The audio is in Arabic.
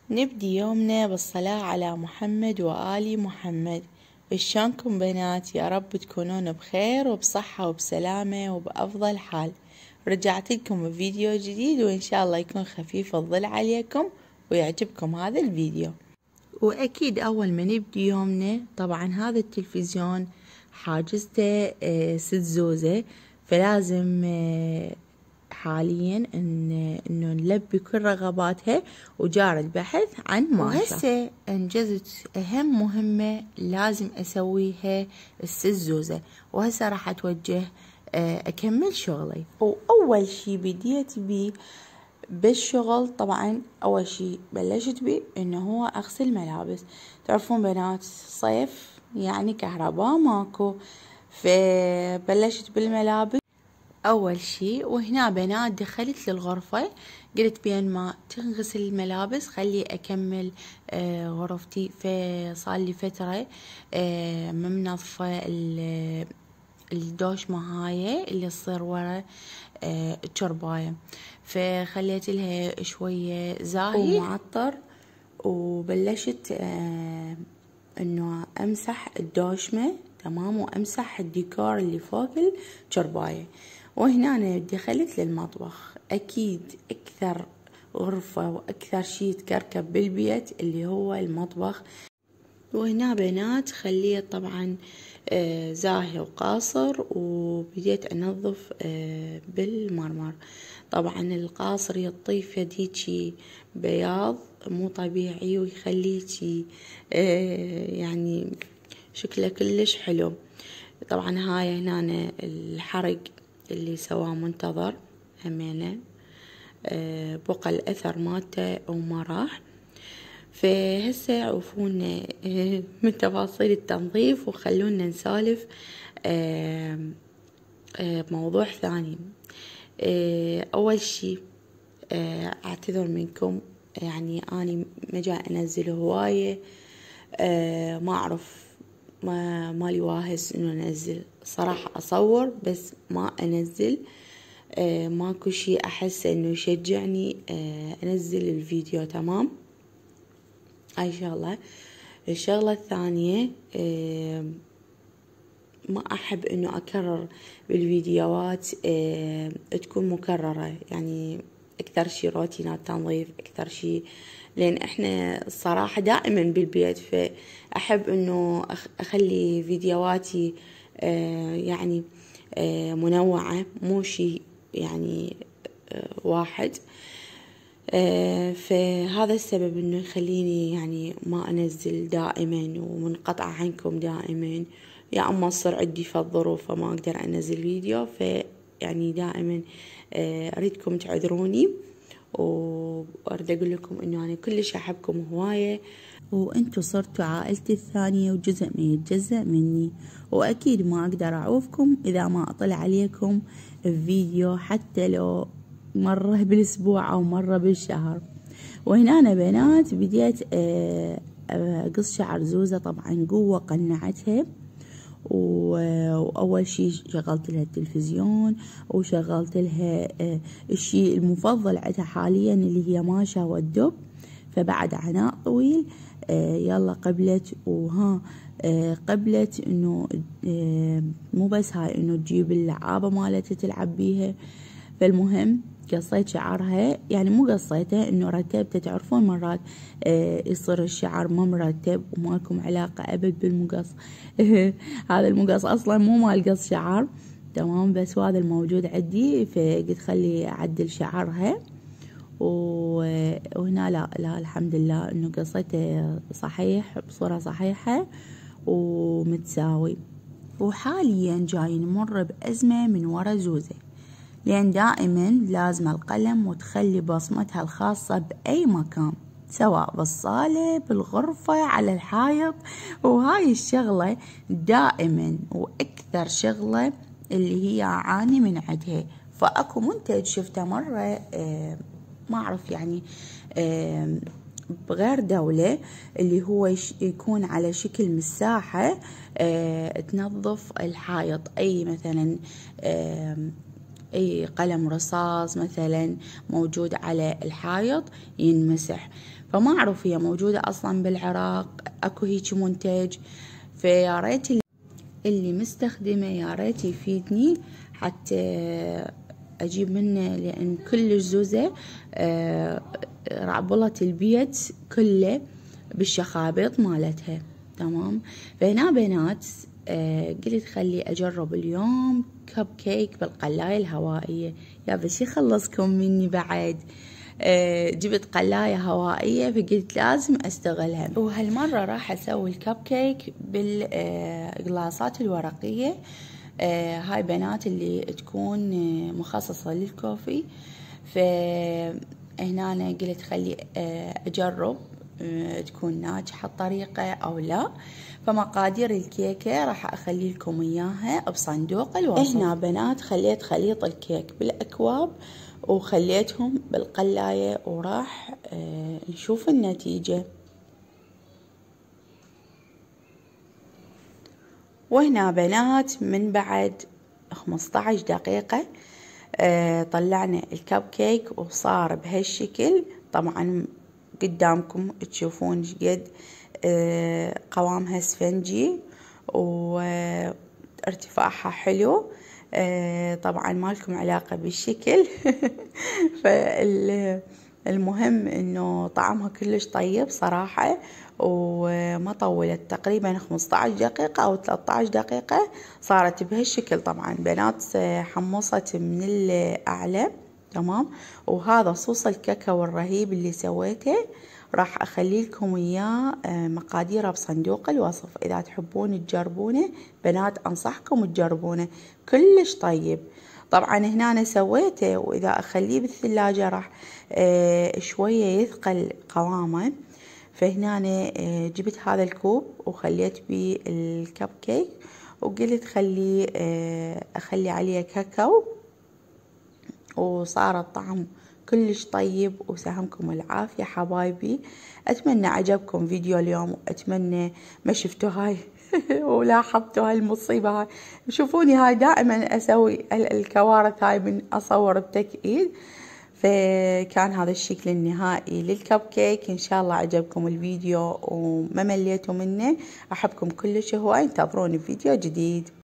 نبدي يومنا بالصلاة على محمد وآل محمد. شلونكم بنات؟ يا رب تكونون بخير وبصحة وبسلامة وبأفضل حال. رجعت لكم بفيديو جديد وإن شاء الله يكون خفيف الظل عليكم ويعجبكم هذا الفيديو. وأكيد أول ما نبدي يومنا طبعا هذا التلفزيون حاجزته 6 زوزة، فلازم حاليا انه نلبي كل رغباتها وجار البحث عن ماشا. وهسه انجزت اهم مهمة لازم اسويها السزوزة، وهسه راح اتوجه اكمل شغلي. واول شي بديت بيه بالشغل طبعا اول شي بلشت بيه انه هو اغسل ملابس. تعرفون بنات صيف يعني كهرباء ماكو، فبلشت بالملابس أول شي. وهنا بنات دخلت للغرفة قلت بين ما تنغسل الملابس خلي أكمل غرفتي، فصار لي فترة منظفة الدوشمة هاي اللي تصير ورا الشرباية، فخليت لها شوية زاهي ومعطر، وبلشت انه امسح الدوشمة تمام، وامسح الديكور اللي فوق الشرباية. وهنا أنا دخلت للمطبخ. أكيد أكثر غرفة وأكثر شي يتكركب بالبيت اللي هو المطبخ. وهنا بنات خليت طبعا زاهي وقاصر، وبديت أنظف بالمرمر. طبعا القاصر يطيف يديكي بياض مو طبيعي ويخليكي يعني شكله كلش حلو. طبعا هاي هنا الحرق اللي سواه منتظر همينه بقى الأثر مالته وما راح. فهسه عوفونا من تفاصيل التنظيف وخلونا نسالف موضوع ثاني. أول شي أعتذر منكم، يعني أني ما جاي أنزل هواية، ما أعرف مالي واهس إنه أنزل صراحة، أصور بس ما أنزل. ماكو شي أحس إنه يشجعني أنزل الفيديو تمام. هاي شغلة. الشغلة الثانية ما أحب إنه أكرر بالفيديوهات تكون مكررة، يعني أكثر شي روتينات تنظيف، أكثر شي لأن إحنا الصراحة دائما بالبيت، فأحب إنه أخلي فيديوهاتي يعني منوعة، مو شي يعني واحد. فهذا السبب إنه يخليني يعني ما أنزل دائما ومنقطعة عنكم دائما، يا أما تصير عندي في الظروف فما أقدر أنزل فيديو، فيعني دائما أريدكم تعذروني. وأريد أقول لكم إنه أنا كلش أحبكم هواية، وأنتوا صرتوا عائلتي الثانية وجزء ما يتجزأ مني، وأكيد ما أقدر أعوفكم إذا ما أطلع عليكم الفيديو حتى لو مرة بالأسبوع أو مرة بالشهر. وهنا أنا بنات بديت أقص شعر زوزة، طبعا قوة قنعتها. وأول شي شغلت لها التلفزيون، وشغلت لها الشي المفضل عندها حاليا اللي هي ماشا والدب، فبعد عناء طويل يلا قبلت. وها قبلت انه مو بس هاي انه تجيب اللعابة مالتها تلعب بيها. فالمهم قصيت شعرها، يعني مو قصيته انه رتبته. تعرفون مرات يصير الشعر ما مرتب وما لكم علاقة ابد بالمقص. هذا المقص اصلا مو مال قص شعر تمام، بس هذا الموجود عندي، فقلت خلي اعدل شعرها. وهنا لا الحمد لله انه قصيته صحيح بصورة صحيحة ومتساوي. وحاليا جاي نمر بأزمة من ورا زوزة، لأن دائما لازم القلم وتخلي بصمتها الخاصة بأي مكان، سواء بالصالة بالغرفة على الحائط. وهاي الشغلة دائما وأكثر شغلة اللي هي أعاني من عندها. فأكو منتج شفته مرة ما أعرف يعني بغير دولة، اللي هو يكون على شكل مساحة تنظف الحائط، أي مثلا أي قلم رصاص مثلا موجود على الحائط ينمسح. فما أعرف هي موجودة أصلا بالعراق أكو هيك منتج، فيا ريت اللي مستخدمه يا ريت يفيدني حتى أجيب منه، لأن كل زوزة رعبلت البيت كله بالشخابيط مالتها. تمام. فهنا بنات قلت خلي أجرب اليوم كب كيك بالقلاية الهوائية. يا بس يخلصكم مني بعد. جبت قلاية هوائية فقلت لازم أستغلها، وهالمرة راح أسوي الكب كيك بالقلاصات الورقية. هاي بنات اللي تكون مخصصة للكوفي. فهنا أنا قلت خلي أجرب تكون ناجحة الطريقة أو لا. فمقادير الكيكة راح أخلي لكم إياها بصندوق الوصف. هنا بنات خليت خليط الكيك بالأكواب وخليتهم بالقلاية، وراح نشوف النتيجة. وهنا بنات من بعد 15 دقيقة طلعنا الكب كيك وصار بهالشكل. طبعا قدامكم تشوفون شقد قوامها اسفنجي وارتفاعها حلو. طبعا ما لكم علاقة بالشكل. فالمهم انه طعمها كلش طيب صراحة، وما طولت تقريبا 15 دقيقة او 13 دقيقة صارت بهالشكل. طبعا بنات حمصت من الاعلى. تمام. وهذا صوص الكاكاو الرهيب اللي سويته راح اخلي لكم اياه مقاديره بصندوق الوصف. اذا تحبون تجربونه بنات انصحكم تجربونه كلش طيب. طبعا هنا أنا سويته، واذا اخليه بالثلاجة راح شوية يثقل قوامه. فهنا أنا جبت هذا الكوب وخليت بيه الكب كيك، وقلت اخلي عليه كاكاو، وصار الطعم كلش طيب. وسهمكم العافية حبايبي. أتمنى عجبكم فيديو اليوم، وأتمنى ما شفتوا هاي ولاحظتوا هاي المصيبة هاي. شوفوني هاي دائما أسوي الكوارث هاي من أصور بتكئيد. فكان هذا الشكل النهائي للكب كيك. إن شاء الله عجبكم الفيديو وما مليتوا منه. أحبكم كلش هواي. انتظروني بفيديو جديد.